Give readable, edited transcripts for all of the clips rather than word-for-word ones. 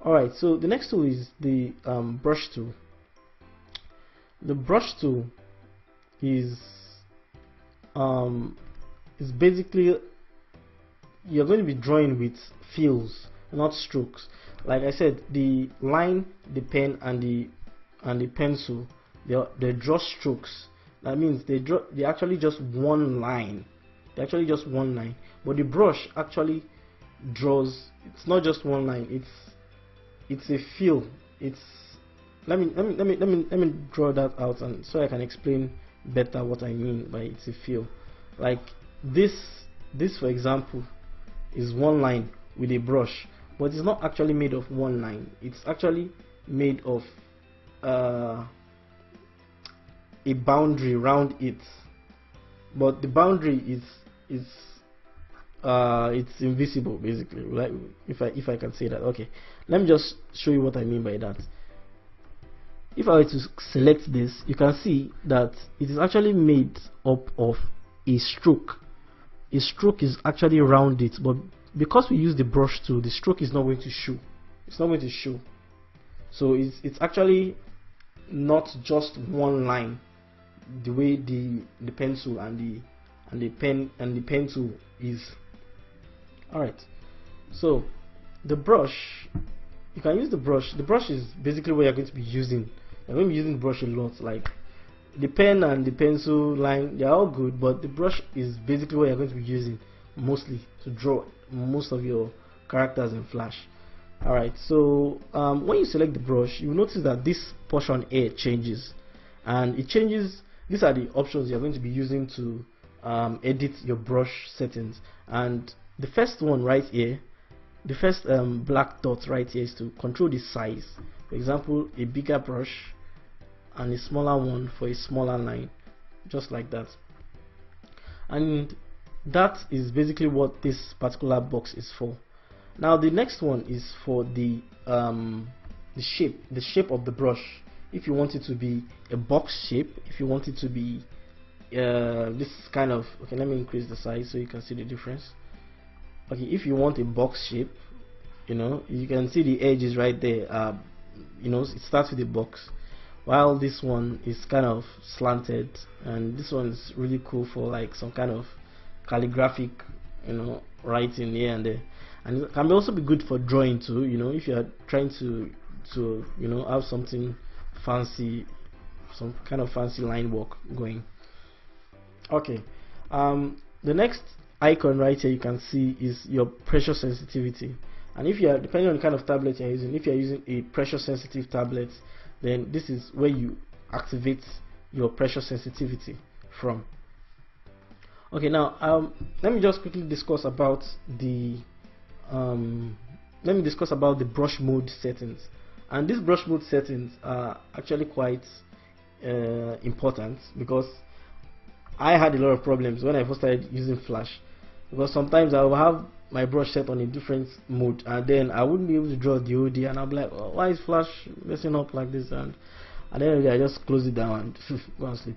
Alright, so the next tool is the brush tool. The brush tool is basically, you're going to be drawing with fills, not strokes. Like I said, the line, the pen, and the pencil, they draw strokes. That means they actually just one line. They actually just one line. But the brush actually draws. It's not just one line. It's a fill. It's let me draw that out, and so I can explain better what I mean by it's a fill. Like this for example is one line with a brush, but it's not actually made of one line. It's actually made of a boundary around it, but the boundary is it's invisible basically, like if I can say that. Okay, let me just show you what I mean by that. If I were to select this, you can see that it is actually made up of a stroke. A stroke is actually around it, but because we use the brush tool, the stroke is not going to show. It's not going to show. So it's actually not just one line, the way the pencil and the pen and the pen tool is. Alright, so the brush, you can use the brush. The brush is basically what you're going to be using. You're going to be using the brush a lot. Like the pen and the pencil line, they're all good, but the brush is basically what you're going to be using mostly to draw most of your characters in Flash. Alright, so when you select the brush, you will notice that this portion here changes, and it changes. These are the options you're going to be using to edit your brush settings. And the first one right here, the first black dot right here, is to control the size. For example, a bigger brush and a smaller one for a smaller line, just like that. And that is basically what this particular box is for. Now the next one is for the shape of the brush. If you want it to be a box shape, if you want it to be this kind of, okay, let me increase the size so you can see the difference. Okay, if you want a box shape, you know, you can see the edges right there. You know, it starts with a box, while this one is kind of slanted, and this one is really cool for like some kind of calligraphic, you know, writing here and there. And it can also be good for drawing too, you know, if you are trying to you know, have something fancy, some kind of fancy line work going. Okay, the next icon right here you can see is your pressure sensitivity. And if you are, depending on the kind of tablet you're using, if you're using a pressure sensitive tablet, then this is where you activate your pressure sensitivity from. Okay, now let me just quickly discuss about the brush mode settings. And these brush mode settings are actually quite important, because I had a lot of problems when I first started using Flash, because sometimes I will have my brush set on a different mode, and then I wouldn't be able to draw the OD, and I'm like, oh, why is Flash messing up like this? And at the end of the day, I just close it down and go and sleep.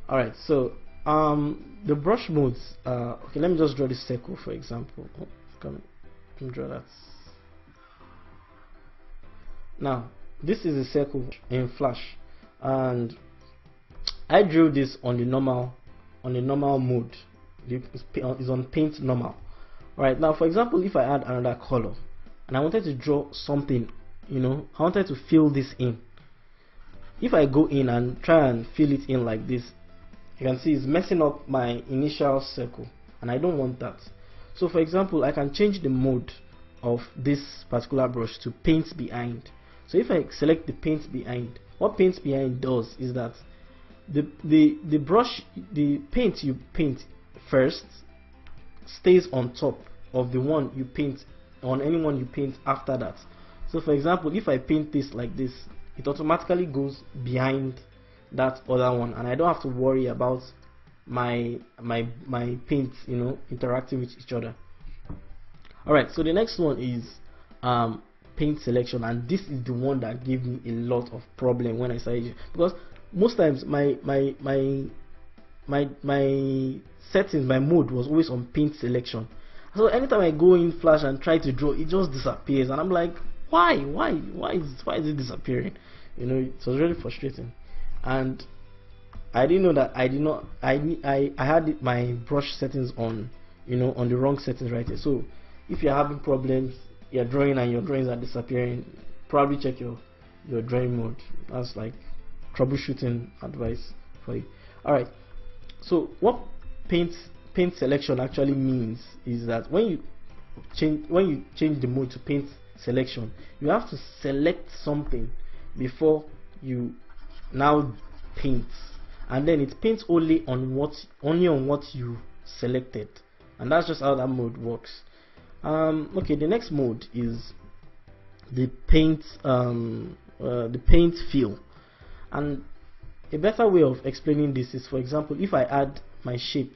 Alright, so the brush modes, okay, let me just draw this circle for example. Oh, let me draw that. Now this is a circle in Flash, and I drew this on the normal mode. It's on paint normal. Right, now for example, if I add another color and I wanted to draw something, you know, I wanted to fill this in. If I go in and try and fill it in like this, you can see it's messing up my initial circle, and I don't want that. So for example, I can change the mode of this particular brush to paint behind. So if I select the paint behind, what paint behind does is that the brush, the paint you paint first stays on top of the one you paint on anyone you paint after that. So for example, if I paint this like this, it automatically goes behind that other one, and I don't have to worry about my paints, you know, interacting with each other. Alright, so the next one is paint selection, and this is the one that gave me a lot of problem when I started using, because most times my settings, my mode was always on paint selection. So anytime I go in Flash and try to draw, it just disappears, and I'm like, why is it disappearing? You know, it was really frustrating. And I didn't know that I had my brush settings on, you know, on the wrong settings right here. So if you're having problems, you're drawing and your drawings are disappearing, probably check your drawing mode. That's like troubleshooting advice for you. All right, so what paint selection actually means is that when you change the mode to paint selection, you have to select something before you now paint, and then it paints only on what you selected, and that's just how that mode works. Okay, the next mode is the paint fill. And a better way of explaining this is, for example, if I add my shape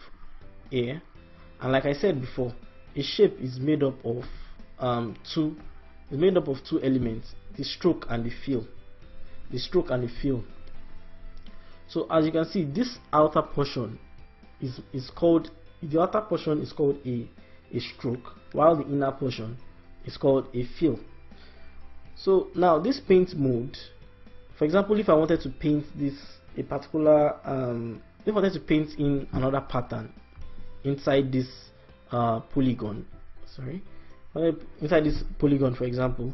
here, and like I said before, a shape is made up of two elements: the stroke and the fill. So as you can see, this outer portion is called a stroke, while the inner portion is called a fill. So now this paint mode, for example, if I wanted to paint this if I wanted to paint in another pattern inside this polygon, inside this polygon, for example,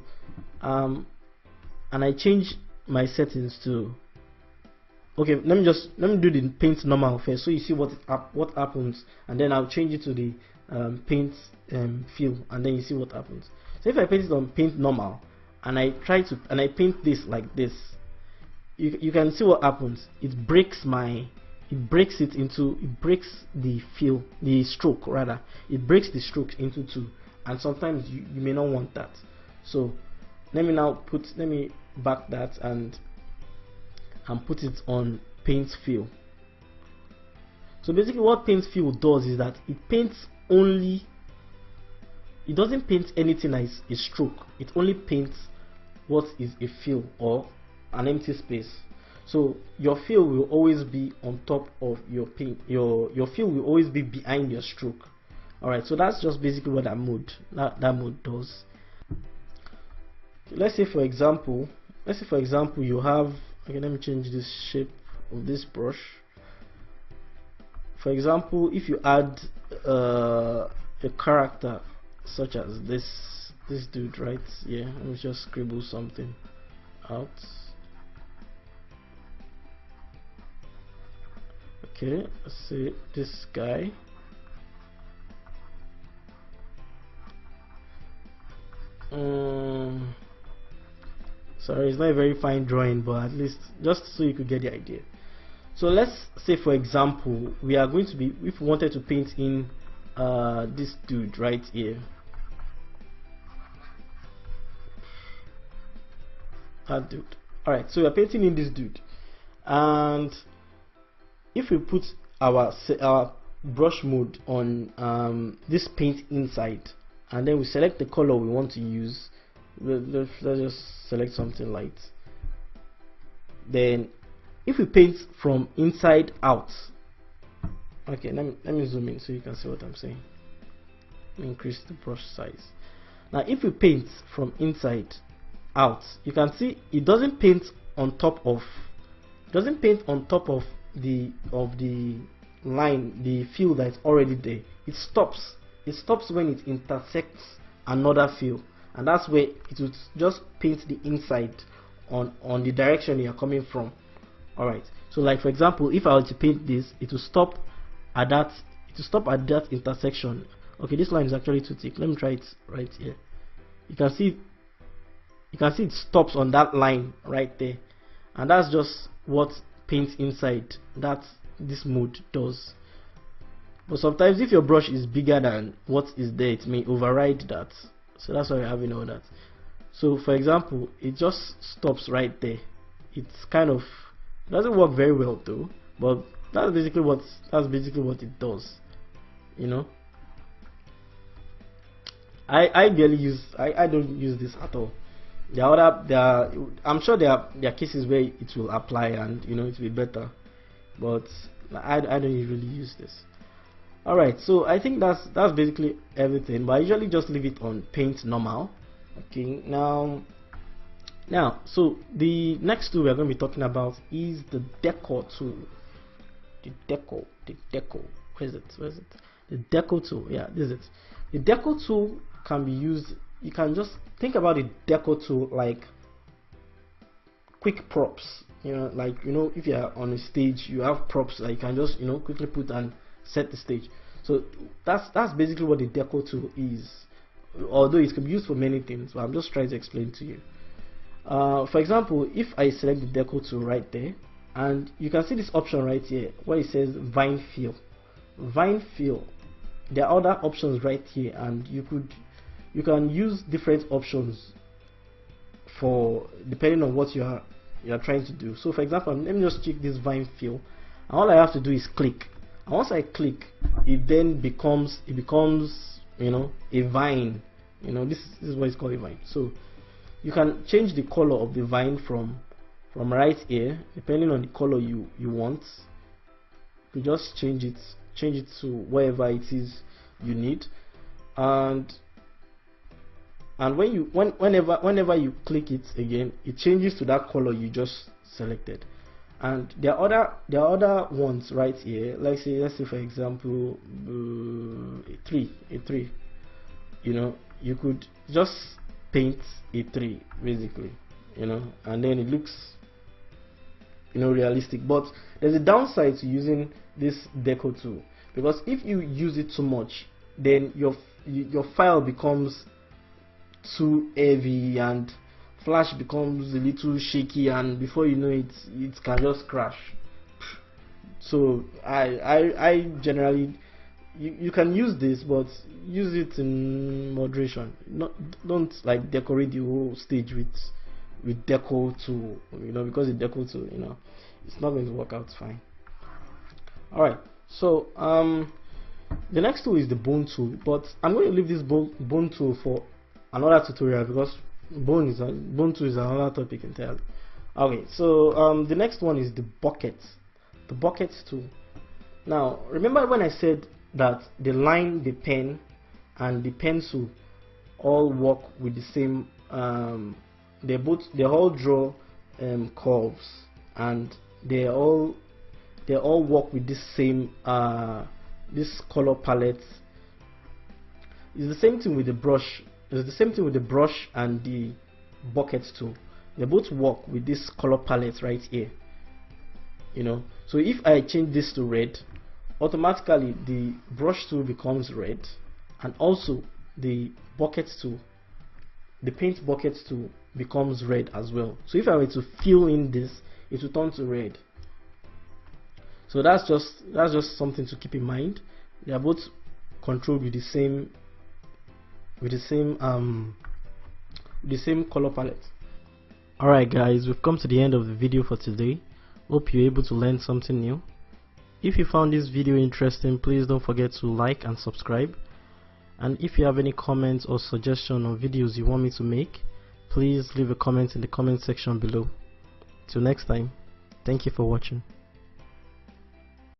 and I change my settings to, okay, let me do the paint normal first, so you see what happens, and then I'll change it to the paint fill, and then you see what happens. So if I paint it on paint normal and I paint this like this, you can see what happens. It breaks the stroke rather. It breaks the strokes into two, and sometimes you may not want that. So let me back that and put it on paint fill. So basically what paint fill does is that it doesn't paint anything as a stroke. It only paints what is a fill or an empty space. So your fill will always be on top of your paint. Your fill will always be behind your stroke. Alright, so that's just basically what that mode does. Let's say for example you have, okay, let me change this shape of this brush. For example, if you add a character such as this dude right here, let me just scribble something out. Okay, let's say this guy. Sorry, it's not a very fine drawing, but at least just so you could get the idea. So let's say for example we are going to be, if we wanted to paint in this dude right here, that dude. Alright, so we are painting in this dude, and if we put our brush mode on this paint inside, and then we select the color we want to use, let's just select something light. Then if we paint from inside out, okay, let me zoom in so you can see what I'm saying. Let me increase the brush size. Now if we paint from inside out, you can see it doesn't paint on top of the line, the fill that's already there. It stops when it intersects another fill, and that's where it will just paint the inside on the direction you are coming from. Alright, so like for example, if I were to paint this, it will stop at that intersection. Okay, this line is actually too thick. Let me try it right here. You can see it stops on that line right there, and that's just what paint inside this mode does. But sometimes if your brush is bigger than what is there, it may override that, so that's why we're having all that. So for example, it just stops right there. It's kind of, it doesn't work very well though, but that's basically what it does, you know. I don't use this at all. I'm sure there are cases where it will apply and it will be better, but I don't usually use this. Alright, so I think that's basically everything, but I usually just leave it on paint normal, Okay, now so the next tool we are going to be talking about is the Deco tool. The Deco, where is it? The Deco tool. Yeah, this is it. The Deco tool can be used. You can just think about the Deco tool like quick props. Like if you are on a stage, you have props that you can just quickly put and set the stage. So that's basically what the Deco tool is. Although it can be used for many things, but I'm just trying to explain to you. For example, if I select the Deco tool right there, and you can see this option right here where it says vine fill. There are other options right here, and you can use different options for depending on what you are trying to do. So for example, let me just check this vine fill, and all I have to do is click, and once I click, it then becomes a vine. This is what is called a vine. So you can change the color of the vine from right here depending on the color you want. You just change it to wherever it is you need, and whenever you click it again, it changes to that color you just selected. And there are other ones right here. Let's say for example a tree. You could just paint a tree basically, and then it looks realistic. But there's a downside to using this Deco tool, because if you use it too much, then your file becomes too heavy and Flash becomes a little shaky, and before you know it can just crash. So I generally, you can use this, but use it in moderation. Don't like decorate the whole stage with Deco tool, because the Deco tool, it's not going to work out fine. Alright, so the next tool is the bone tool, but I'm going to leave this bone tool for another tutorial, because bone tool is another topic entirely. Okay, so the next one is the bucket tool. Now remember when I said that the line, the pen, and the pencil all work with the same they all draw curves, and they all work with this same this color palette. It's the same thing with the brush. It's the same thing with the brush and the bucket tool. They both work with this color palette right here. So if I change this to red, automatically the brush tool becomes red, and also the bucket tool, the paint bucket tool, becomes red as well. So if I were to fill in this, it will turn to red. So that's just something to keep in mind. They are both controlled with the same color palette. Alright guys, we've come to the end of the video for today. Hope you're able to learn something new. If you found this video interesting, please don't forget to like and subscribe. And if you have any comments or suggestions on videos you want me to make, please leave a comment in the comment section below. Till next time, thank you for watching.